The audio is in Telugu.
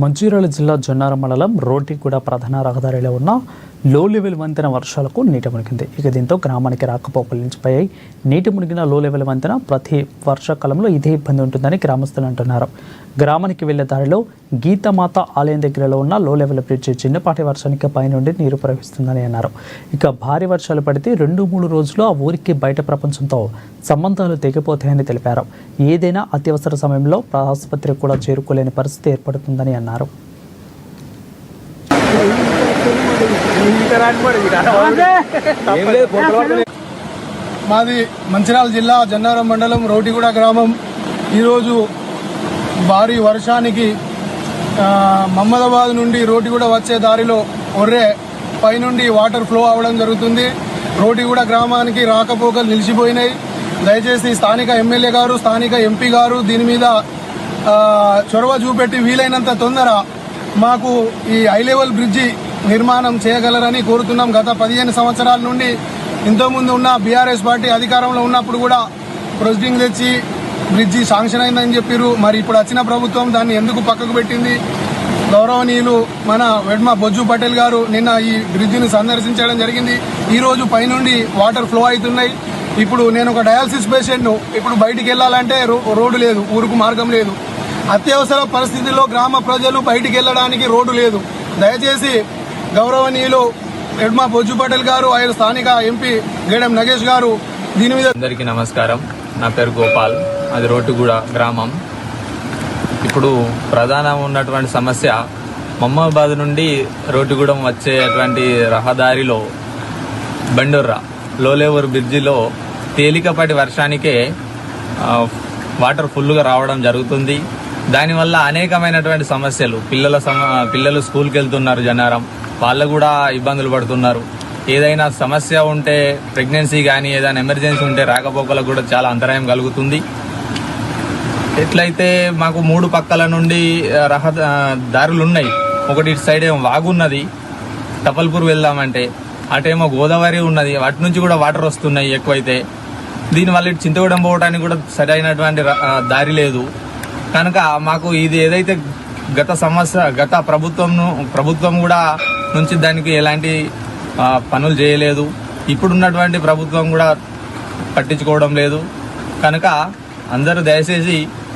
మంచిర్యాల జిల్లా జొన్నారం మండలం రోటిగూడ ప్రధాన రహదారిలో ఉన్న లో లెవెల్ వంతెన వర్షాలకు నీట మునిగింది. దీంతో గ్రామానికి రాకపోకలు నిలిచిపోయాయి. నీటి మునిగిన లో లెవెల్ వంతెన ప్రతి వర్షాకాలంలో ఇదే ఇబ్బంది ఉంటుందని గ్రామస్తులు అంటున్నారు. గ్రామానికి వెళ్లే దారిలో గీతమాత ఆలయం దగ్గరలో ఉన్న లో లెవెల్ బ్రిడ్జి చిన్నపాటి వర్షానికి పైనుండి నీరు ప్రవహిస్తుందని అన్నారు. భారీ వర్షాలు పడితే 2-3 రోజులు ఆ ఊరికి బయట ప్రపంచంతో సంబంధాలు తెగిపోతాయని తెలిపారు. ఏదైనా అత్యవసర సమయంలో ఆసుపత్రికి కూడా చేరుకోలేని పరిస్థితి ఏర్పడుతుందని అన్నారు. మాది మంచిర్యాల జిల్లా జొన్నారం మండలం రోటిగూడ గ్రామం. ఈరోజు భారీ వర్షానికి మహమ్మదాబాద్ నుండి రోటిగూడ వచ్చే దారిలో ఒర్రే పైనుండి వాటర్ ఫ్లో అవ్వడం జరుగుతుంది. రోటిగూడ గ్రామానికి రాకపోకలు నిలిచిపోయినాయి. దయచేసి స్థానిక ఎమ్మెల్యే గారు, స్థానిక ఎంపీ గారు దీని మీద చొరవ చూపెట్టి వీలైనంత తొందర మాకు ఈ హై లెవెల్ బ్రిడ్జి నిర్మాణం చేయగలరని కోరుతున్నాం. గత 15 సంవత్సరాల నుండి ఇంతకుముందు ఉన్న బీఆర్ఎస్ పార్టీ అధికారంలో ఉన్నప్పుడు కూడా ప్రొసీడింగ్ తెచ్చి బ్రిడ్జి శాంక్షన్ అయిందని చెప్పారు. మరి ఇప్పుడు వచ్చిన ప్రభుత్వం దాన్ని ఎందుకు పక్కకు పెట్టింది? గౌరవనీయులు మన వెడ్మ బొజ్జు పటేల్ గారు నిన్న ఈ బ్రిడ్జిని సందర్శించడం జరిగింది. ఈరోజు పైనుండి వాటర్ ఫ్లో అవుతున్నాయి. ఇప్పుడు నేను ఒక డయాలసిస్ పేషెంట్ను. ఇప్పుడు బయటికి వెళ్ళాలంటే రోడ్డు లేదు, ఊరుకు మార్గం లేదు. అత్యవసర పరిస్థితుల్లో గ్రామ ప్రజలు బయటికి వెళ్ళడానికి రోడ్డు లేదు. దయచేసి గౌరవనీయులు ఎడ్మా బొజ్జు పటేల్ గారు, ఆయన స్థానిక ఎంపీ గేడెం నగేష్ గారు దీని మీద. అందరికీ నమస్కారం. నా పేరు గోపాల్, అది రోటిగూడ గ్రామం. ఇప్పుడు ప్రధానం ఉన్నటువంటి సమస్య మహమ్మదాబాద్ నుండి రోటిగూడెం వచ్చేటువంటి రహదారిలో బండోర్రా లో లెవెల్ బ్రిడ్జిలో తేలికపాటి వర్షానికే వాటర్ ఫుల్గా రావడం జరుగుతుంది. దానివల్ల అనేకమైనటువంటి సమస్యలు, పిల్లలు స్కూల్కి వెళ్తున్నారు, జనారం వాళ్ళు కూడా ఇబ్బందులు పడుతున్నారు. ఏదైనా సమస్య ఉంటే, ప్రెగ్నెన్సీ కానీ ఏదైనా ఎమర్జెన్సీ ఉంటే రాకపోకలకు కూడా చాలా అంతరాయం కలుగుతుంది. ఎట్లయితే మాకు 3 పక్కల నుండి దారులు ఉన్నాయి. ఒకటి ఇటు సైడ్ ఏమో వాగున్నది, తపల్పూర్ వెళ్దామంటే అటేమో గోదావరి ఉన్నది, వాటి నుంచి కూడా వాటర్ వస్తున్నాయి ఎక్కువైతే. దీనివల్ల ఇటు చింతగూడెం పోవడానికి కూడా సరైనటువంటి దారి లేదు. కనుక మాకు ఇది ఏదైతే గత ప్రభుత్వం కూడా నుంచి దానికి ఎలాంటి పనులు చేయలేదు. ఇప్పుడున్నటువంటి ప్రభుత్వం కూడా పట్టించుకోవడం లేదు. కనుక అందరూ దయచేసి